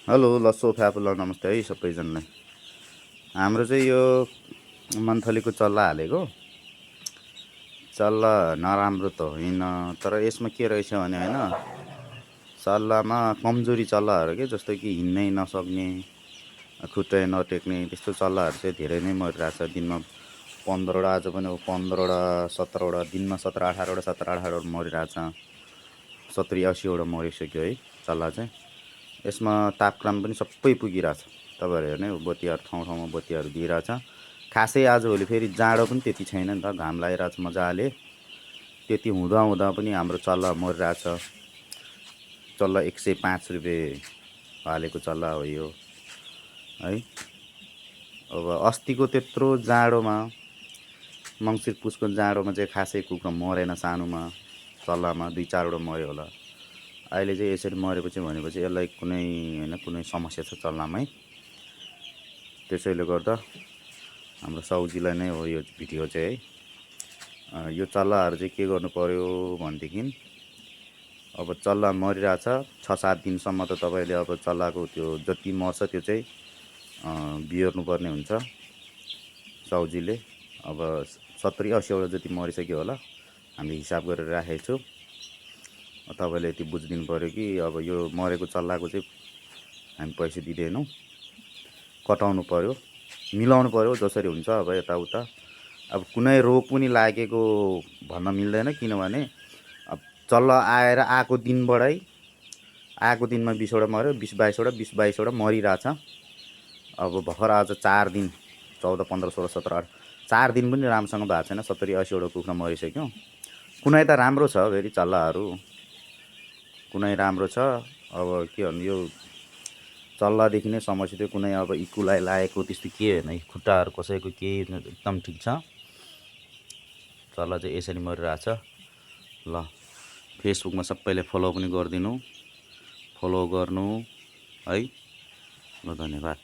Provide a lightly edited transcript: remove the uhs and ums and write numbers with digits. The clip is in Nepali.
हेलो लसो फ्यापुला नमस्ते है सबैजनालाई। हाम्रो चाहिँ यो मन्थलीको चल्ला हालेको। चल्ला नराम्रो त होइन, तर यसमा के रहेछ भने होइन, चल्लामा कमजोरी चल्लाहरू के जस्तो कि हिँड्नै नसक्ने, खुट्टै नटेक्ने त्यस्तो चल्लाहरू चाहिँ धेरै नै मरिरहेछ। दिनमा 15वटा, आज पनि 15वटा 17वटा, दिनमा 17-18वटा 17-18वटा मरिरहेछ। 70-80वटा मरिसक्यो है चल्ला चाहिँ। यसमा तापक्रम पनि सबै पुगिरहेछ। तपाईँहरू हेर्ने बत्तीहरू ठाउँ ठाउँमा बत्तीहरू दिइरहेछ। खासै आजभोलि फेरि जाडो पनि त्यति छैन नि त, घाम लागिरहेछ मजाले। त्यति हुँदा हुँदा पनि हाम्रो चल्ला मरिरहेछ। चल्ला 105 रुपियाँ हालेको चल्ला हो यो है। अब अस्तिको त्यत्रो जाडोमा, मङ्सिर पुसको जाडोमा चाहिँ खासै कुखुरा मरेन सानोमा, चल्लामा 2-4वटा मऱ्यो होला। अहिले चाहिँ यसरी मरेपछि भनेपछि यसलाई कुनै होइन कुनै समस्या छ चल्लामै। त्यसैले गर्दा हाम्रो साउजीलाई नै हो यो भिडियो चाहिँ है। यो चल्लाहरू चाहिँ के गर्नु पर्यो भनेदेखि, अब चल्ला मरिरहेछ 6-7 दिनसम्म त तपाईँले अब चल्लाको त्यो जति मर्छ त्यो चाहिँ बिहोर्नुपर्ने हुन्छ साउजीले। अब 70-80वटा जति मरिसक्यो होला, हामीले हिसाब गरेर राखेको छु। तपाईँले यति बुझिदिनु पऱ्यो कि अब यो मरेको चल्लाको चाहिँ हामी पैसा दिँदैनौँ, कटाउनु पऱ्यो, मिलाउनु पऱ्यो जसरी हुन्छ। अब यताउता अब कुनै रोग पनि लागेको भन्न मिल्दैन, किनभने अब चल्ला आएको दिनबाटै, आएको दिनमा 20वटा मऱ्यो, 20-22वटा 20-22वटा मरिरहेछ। अब भर्खर आज 4 दिन, 14, 15, 16, 17, 18, 4 दिन पनि राम्रोसँग भएको छैन, 70-80वटा कुखुरा मरिसक्यो। कुनै त राम्रो छ, फेरि चल्लाहरू कुनै राम्रो छ। अब के भन्नु, यो चल्लादेखि नै समस्या थियो। कुनै अब इकुलाई लागेको त्यस्तो के होइन, खुट्टाहरू कसैको केही एकदम ठिक छ। चल्ला चाहिँ यसरी मरिरहेछ। ल, फेसबुकमा सबैले फलो पनि गरिदिनु, फलो गर्नु है। ल, धन्यवाद।